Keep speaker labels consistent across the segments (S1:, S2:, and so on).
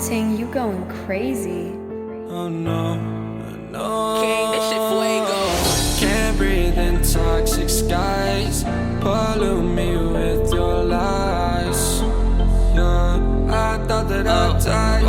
S1: Ting, you going crazy.
S2: Oh no, no.
S3: King, that shit fuego.
S2: Can't breathe in toxic skies. Pollute me with your lies. Yeah, I thought that I'd die.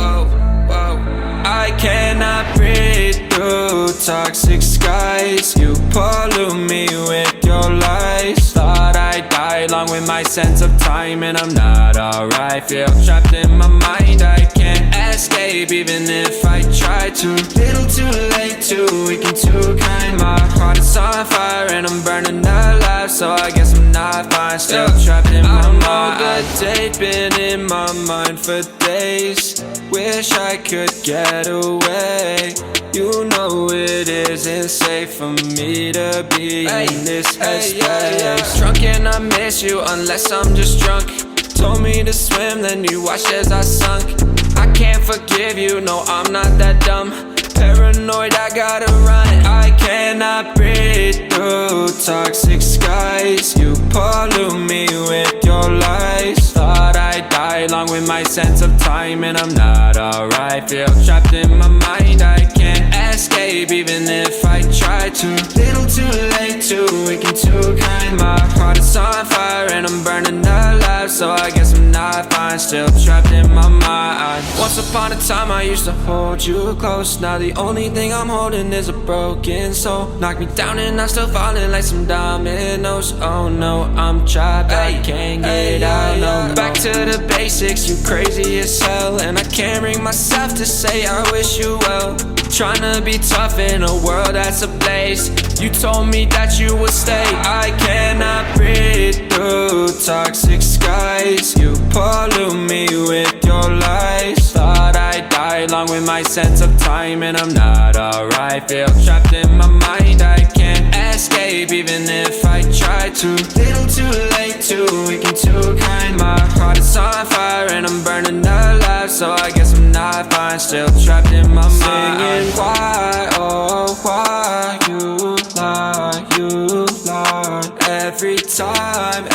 S2: I cannot breathe through toxic skies. You pollute me with your lies. Thought I'd die along with my sense of time, and I'm not alright. Feel trapped in my mind, I can't escape even if I try to. Little too late, too weak and too kind. My heart is on fire and I'm burning alive, so I guess I'm not fine. Still trapped in my mind. I know the date been in my mind for days. Wish I could get away. You know it isn't safe for me to be in this headspace. Drunk and I miss you unless I'm just drunk. Told me to swim, then you watched as I sunk. I can't forgive you, no I'm not that dumb. Paranoid, I gotta run. I cannot breathe through toxic skies. You pollute me with your lies. Thought I'd die along with my sense of time, and I'm not alright. Feel trapped in my mind, I can't escape even if I try to. Little too late, too weak and too kind. My heart is on fire and I'm burning alive, so I guess I'm not fine. Still trapped in my mind. Once upon a time I used to hold you close. Now the only thing I'm holding is a broken soul. Knock me down and I'm still falling like some dominoes. Oh no, I'm trapped, I can't get out, no. Back to the basics, you crazy as hell, and I can't bring myself to say I wish you well. Tryna be tough in a world that's ablaze. You told me that you would stay. I cannot breathe through toxic skies. You pollute me with your lies. Thought I'd die along with my sense of time, and I'm not alright. Feel trapped in my mind, I can't escape even if I try to. Little too late, too weak and too kind. My heart is on fire and I'm burning alive, so I guess I'm not fine. Still trapped in my mind. Singing why, oh why you lie, you lie. Every time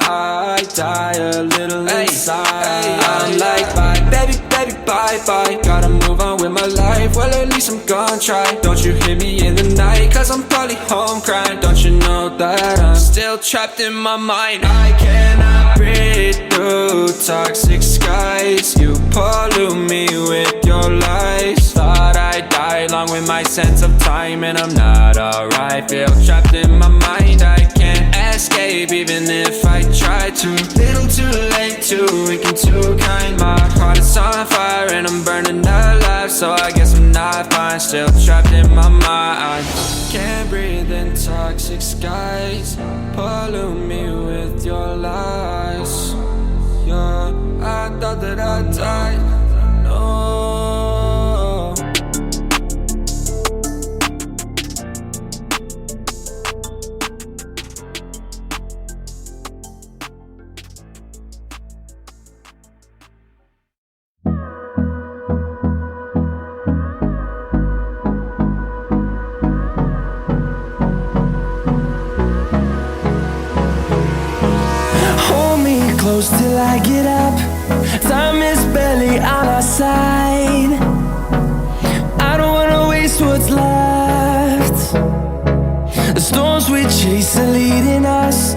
S2: I die a little inside. I'm like bye, baby, baby, bye, bye. Gotta move on with my life, well at least I'm gonna try. Don't you hear me in the night, cause I'm probably home crying. Don't you know that I'm still trapped in my mind. I cannot breathe through toxic skies. You pollute me with your lies. Thought I'd die along with my sense of time, and I'm not alright. Feel trapped in my mind, I can't escape even if I try to. Little too late, too weak and too kind. My heart is on fire and I'm burning alive, so I guess I'm not fine. Still trapped in my mind. Can't breathe in toxic skies. Pollute me with your lies. Yeah, I thought that I'd die. No.
S4: Close till I get up. Time is barely on our side. I don't wanna waste what's left. The storms we chase are leading us